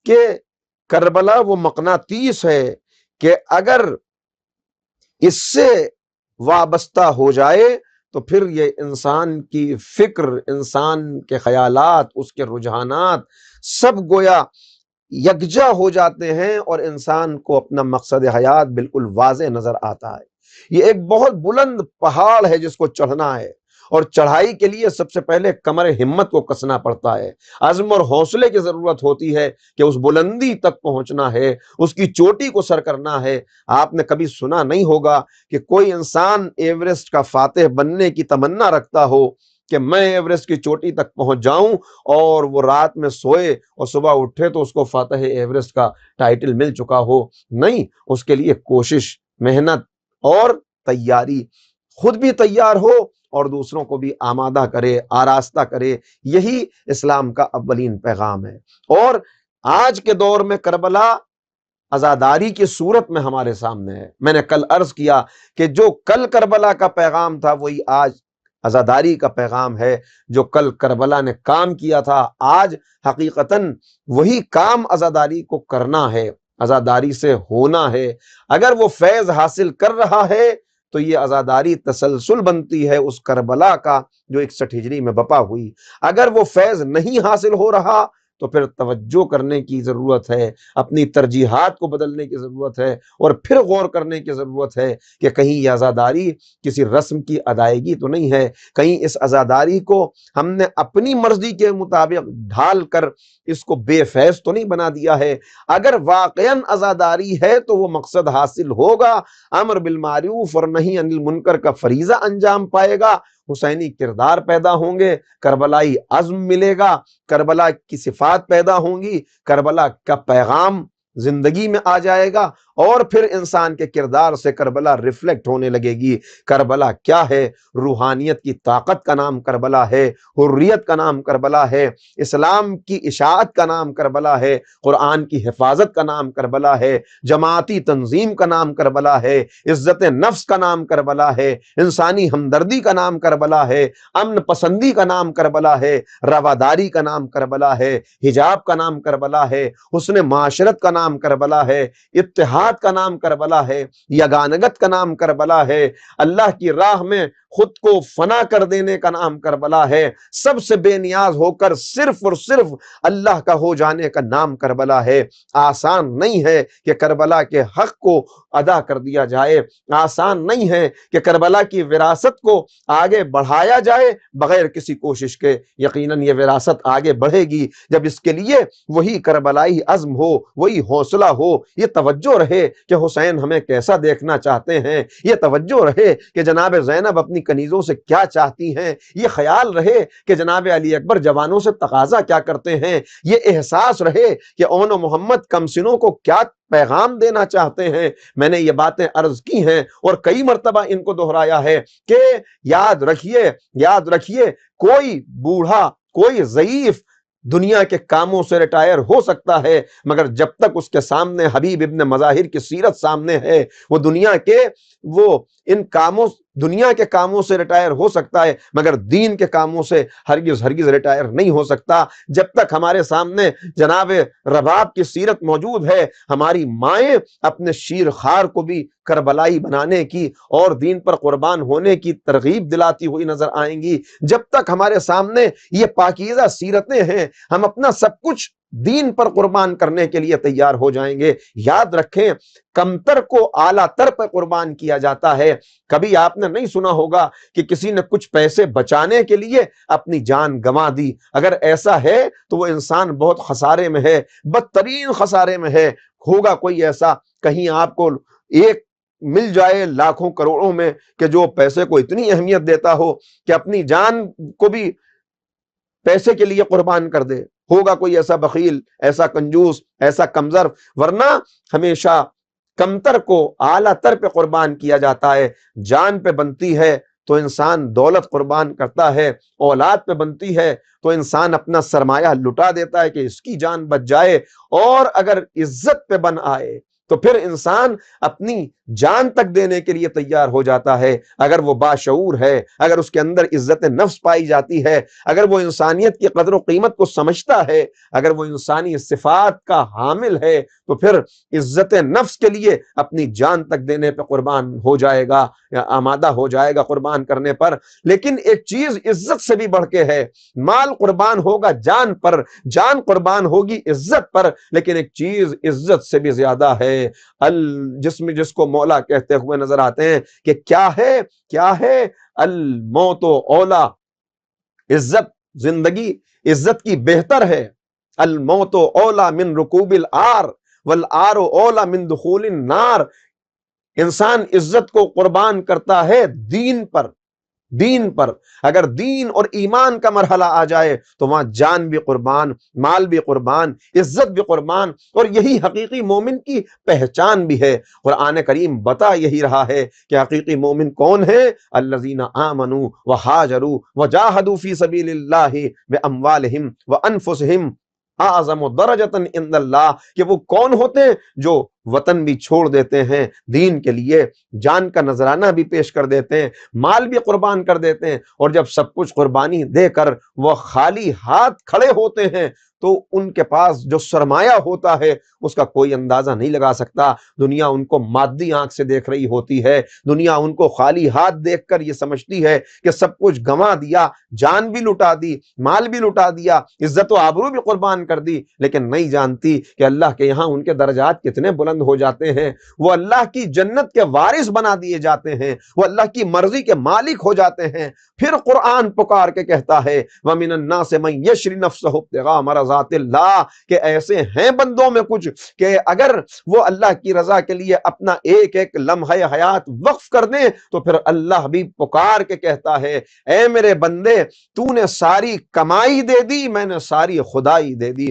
کہ کربلا وہ مقناطیس ہے کہ اگر اس سے وابستہ ہو جائے تو پھر یہ انسان کی فکر، انسان کے خیالات، اس کے رجحانات سب گویا یکجا ہو جاتے ہیں اور انسان کو اپنا مقصد حیات بالکل واضح نظر آتا ہے۔ یہ ایک بہت بلند پہاڑ ہے جس کو چڑھنا ہے، اور چڑھائی کے لیے سب سے پہلے کمر ہمت کو کسنا پڑتا ہے، عزم اور حوصلے کی ضرورت ہوتی ہے کہ اس بلندی تک پہنچنا ہے، اس کی چوٹی کو سر کرنا ہے۔ آپ نے کبھی سنا نہیں ہوگا کہ کوئی انسان ایورسٹ کا فاتح بننے کی تمنا رکھتا ہو کہ میں ایورسٹ کی چوٹی تک پہنچ جاؤں، اور وہ رات میں سوئے اور صبح اٹھے تو اس کو فاتح ایورسٹ کا ٹائٹل مل چکا ہو۔ نہیں، اس کے لیے کوشش، محنت اور تیاری، خود بھی تیار ہو اور دوسروں کو بھی آمادہ کرے، آراستہ کرے۔ یہی اسلام کا اولین پیغام ہے۔ اور آج کے دور میں کربلا عزاداری کی صورت میں ہمارے سامنے ہے۔ میں نے کل عرض کیا کہ جو کل کربلا کا پیغام تھا وہی آج عزاداری کا پیغام ہے۔ جو کل کربلا نے کام کیا تھا، آج حقیقتاً وہی کام عزاداری کو کرنا ہے، عزاداری سے ہونا ہے۔ اگر وہ فیض حاصل کر رہا ہے تو یہ عزاداری تسلسل بنتی ہے اس کربلا کا جو 61 ہجری میں بپا ہوئی۔ اگر وہ فیض نہیں حاصل ہو رہا تو پھر توجہ کرنے کی ضرورت ہے، اپنی ترجیحات کو بدلنے کی ضرورت ہے، اور پھر غور کرنے کی ضرورت ہے کہ کہیں یہ عزاداری کسی رسم کی ادائیگی تو نہیں ہے، کہیں اس عزاداری کو ہم نے اپنی مرضی کے مطابق ڈھال کر اس کو بے فیض تو نہیں بنا دیا ہے۔ اگر واقعاً عزاداری ہے تو وہ مقصد حاصل ہوگا، امر بالمعروف اور نہی عن المنکر کا فریضہ انجام پائے گا، حسینی کردار پیدا ہوں گے، کربلائی عزم ملے گا، کربلا کی صفات پیدا ہوں گی، کربلا کا پیغام زندگی میں آ جائے گا، اور پھر انسان کے کردار سے کربلا ریفلیکٹ ہونے لگے گی۔ کربلا کیا ہے؟ روحانیت کی طاقت کا نام کربلا ہے، حریت کا نام کربلا ہے، اسلام کی اشاعت کا نام کربلا ہے، قرآن کی حفاظت کا نام کربلا ہے، جماعتی تنظیم کا نام کربلا ہے، عزت نفس کا نام کربلا ہے، انسانی ہمدردی کا نام کربلا ہے، امن پسندی کا نام کربلا ہے، رواداری کا نام کربلا ہے، حجاب کا نام کربلا ہے، حسن معاشرت کا نام کربلا ہے، اتحاد کا نام کربلا ہے، یگانگت کا نام کربلا ہے، اللہ کی راہ میں خود کو فنا کر دینے کا نام کربلا ہے، سب سے بے نیاز ہو کر صرف اور صرف اللہ کا ہو جانے کا نام کربلا ہے۔ آسان نہیں ہے کہ کربلا کے حق کو ادا کر دیا جائے، آسان نہیں ہے کہ کربلا کی وراثت کو آگے بڑھایا جائے بغیر کسی کوشش کے۔ یقیناً یہ وراثت آگے بڑھے گی جب اس کے لیے وہی کربلائی عزم ہو، وہی حوصلہ ہو، یہ توجہ رہے کہ حسین ہمیں کیسا دیکھنا چاہتے ہیں، یہ توجہ رہے کہ جناب زینب اپنی کنیزوں سے کیا چاہتی ہیں، یہ خیال رہے کہ جناب علی اکبر جوانوں سے تقاضا کیا کرتے ہیں، یہ احساس رہے کہ اون و محمد کمسنوں کو کیا پیغام دینا چاہتے ہیں۔ میں نے یہ باتیں عرض کی ہیں اور کئی مرتبہ ان کو دہرایا ہے کہ یاد رکھیے کوئی بوڑھا، کوئی ضعیف دنیا کے کاموں سے ریٹائر ہو سکتا ہے، مگر جب تک اس کے سامنے حبیب ابن مظاہر کی سیرت سامنے ہے وہ دنیا کے کاموں سے ریٹائر ہو سکتا ہے، مگر دین کے کاموں سے ہرگز ریٹائر نہیں ہو سکتا۔ جب تک ہمارے سامنے جناب رباب کی سیرت موجود ہے، ہماری مائیں اپنے شیر خار کو بھی کربلائی بنانے کی اور دین پر قربان ہونے کی ترغیب دلاتی ہوئی نظر آئیں گی۔ جب تک ہمارے سامنے یہ پاکیزہ سیرتیں ہیں، ہم اپنا سب کچھ دین پر قربان کرنے کے لیے تیار ہو جائیں گے۔ یاد رکھیں، کمتر کو اعلیٰ تر پر قربان کیا جاتا ہے۔ کبھی آپ نے نہیں سنا ہوگا کہ کسی نے کچھ پیسے بچانے کے لیے اپنی جان گنوا دی۔ اگر ایسا ہے تو وہ انسان بہت خسارے میں ہے، بدترین خسارے میں ہے۔ ہوگا کوئی ایسا؟ کہیں آپ کو ایک مل جائے لاکھوں کروڑوں میں کہ جو پیسے کو اتنی اہمیت دیتا ہو کہ اپنی جان کو بھی پیسے کے لیے قربان کر دے؟ ہوگا کوئی ایسا بخیل، ایسا کنجوس، ایسا کمزر؟ ورنہ ہمیشہ کمتر کو اعلیٰ تر پہ قربان کیا جاتا ہے۔ جان پہ بنتی ہے تو انسان دولت قربان کرتا ہے، اولاد پہ بنتی ہے تو انسان اپنا سرمایہ لٹا دیتا ہے کہ اس کی جان بچ جائے، اور اگر عزت پہ بن آئے، تو پھر انسان اپنی جان تک دینے کے لیے تیار ہو جاتا ہے۔ اگر وہ باشعور ہے، اگر اس کے اندر عزت نفس پائی جاتی ہے، اگر وہ انسانیت کی قدر و قیمت کو سمجھتا ہے، اگر وہ انسانی صفات کا حامل ہے، تو پھر عزت نفس کے لیے اپنی جان تک دینے پہ قربان ہو جائے گا، یا آمادہ ہو جائے گا قربان کرنے پر۔ لیکن ایک چیز عزت سے بھی بڑھ کے ہے، مال قربان ہوگا جان پر، جان قربان ہوگی عزت پر، لیکن ایک چیز عزت سے بھی زیادہ ہے، جس کو مولا کہتے ہوئے نظر آتے ہیں کہ کیا ہے الموت و اولا، عزت، زندگی عزت کی بہتر ہے، الموت و اولا من رکوب العار والعار اولا من دخول النار۔ انسان عزت کو قربان کرتا ہے دین پر، دین پر۔ اگر دین اور ایمان کا مرحلہ آ جائے تو وہاں جان بھی قربان، مال بھی قربان، عزت بھی قربان، اور یہی حقیقی مومن کی پہچان بھی ہے۔ قرآن کریم بتا یہی رہا ہے کہ حقیقی مومن کون ہے؟ الذین آمنوا وہاجروا وجاہدوا فی سبیل اللہ باموالہم وانفسہم اعظم درجۃ عند اللہ، کہ وہ کون ہوتے ہیں؟ جو وطن بھی چھوڑ دیتے ہیں دین کے لیے، جان کا نذرانہ بھی پیش کر دیتے ہیں، مال بھی قربان کر دیتے ہیں، اور جب سب کچھ قربانی دے کر وہ خالی ہاتھ کھڑے ہوتے ہیں تو ان کے پاس جو سرمایہ ہوتا ہے اس کا کوئی اندازہ نہیں لگا سکتا۔ دنیا ان کو مادی آنکھ سے دیکھ رہی ہوتی ہے، دنیا ان کو خالی ہاتھ دیکھ کر یہ سمجھتی ہے کہ سب کچھ گنوا دیا، جان بھی لٹا دی، مال بھی لٹا دیا، عزت و آبرو بھی قربان کر دی، لیکن نہیں جانتی کہ اللہ کے یہاں ان کے درجات کتنے بلند ہو جاتے ہیں۔ وہ اللہ کی جنت کے وارث بنا دیے جاتے ہیں، وہ اللہ کی مرضی کے مالک ہو جاتے ہیں۔ پھر قرآن پکار کے کہتا ہے وَمِنَ النَّاسِ مَن يَشْرِي نَفْسَهُ ابْتِغَاءَ مَرْضَاتِ اللَّهِ، کہ ایسے ہیں بندوں میں کچھ کہ اگر وہ اللہ کی رضا کے لیے اپنا ایک ایک لمحہ حیات وقف کر دیں تو پھر اللہ بھی پکار کے کہتا ہے اے میرے بندے، تو نے ساری کمائی دے دی، میں نے ساری خدائی دے دی۔